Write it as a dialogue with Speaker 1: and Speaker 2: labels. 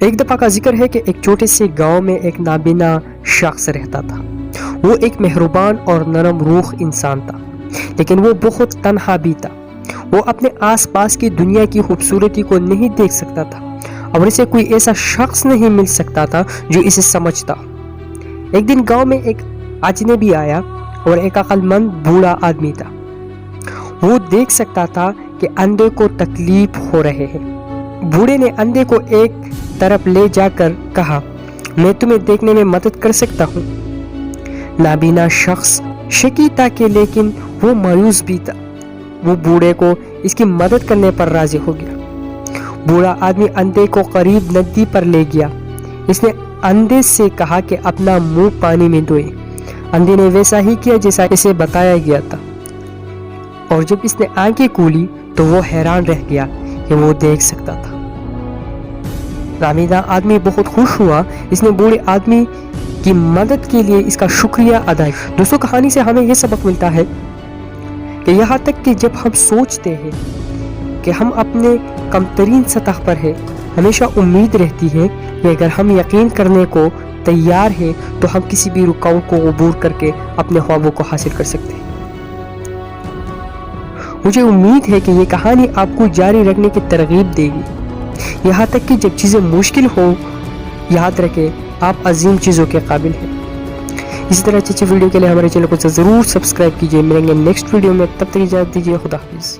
Speaker 1: ایک دفعہ کا ذکر ہے کہ ایک چھوٹے سے گاؤں میں ایک نابینا شخص رہتا تھا۔ وہ ایک مہربان اور نرم روح انسان تھا، لیکن وہ بہت تنہا بھی تھا۔ وہ اپنے آس پاس کی دنیا کی خوبصورتی کو نہیں دیکھ سکتا تھا اور اسے کوئی ایسا شخص نہیں مل سکتا تھا جو اسے سمجھتا۔ ایک دن گاؤں میں ایک اجنبی آیا اور ایک عقل مند بوڑھا آدمی تھا۔ وہ دیکھ سکتا تھا کہ اندھے کو تکلیف ہو رہے ہیں۔ بوڑھے نے اندھے کو ایک طرف لے جا کر کہا، میں تمہیں دیکھنے میں مدد کر سکتا ہوں۔ نابینا شخص شکی تھا کہ لیکن وہ مایوس بھی تھا۔ وہ بوڑھے کو اس کی مدد کرنے پر راضی ہو گیا۔ بوڑھا آدمی اندھے کو قریب ندی پر لے گیا۔ اس نے اندھے سے کہا کہ اپنا منہ پانی میں دھوئے۔ اندھے نے ویسا ہی کیا جیسا اسے بتایا گیا تھا، اور جب اس نے آنکھیں کھولی تو وہ حیران رہ گیا کہ وہ دیکھ سکتا تھا۔ نابینا آدمی بہت خوش ہوا۔ اس نے بوڑھے آدمی کی مدد کے لیے اس کا شکریہ ادا کیا۔ دوستو، کہانی سے ہمیں یہ سبق ملتا ہے کہ یہاں تک کہ جب ہم سوچتے ہیں کہ ہم اپنے کم ترین سطح پر ہیں، ہمیشہ امید رہتی ہے کہ اگر ہم یقین کرنے کو تیار ہیں تو ہم کسی بھی رکاوٹ کو عبور کر کے اپنے خوابوں کو حاصل کر سکتے ہیں۔ مجھے امید ہے کہ یہ کہانی آپ کو جاری رکھنے کی ترغیب دے گی، یہاں تک کہ جب چیزیں مشکل ہو یاد رکھیں آپ عظیم چیزوں کے قابل ہیں۔ اسی طرح اچھی ویڈیو کے لیے ہمارے چینل کو ضرور سبسکرائب کیجیے۔ ملیں گے نیکسٹ ویڈیو میں، تب تک اجازت دیجیے۔ خدا حافظ۔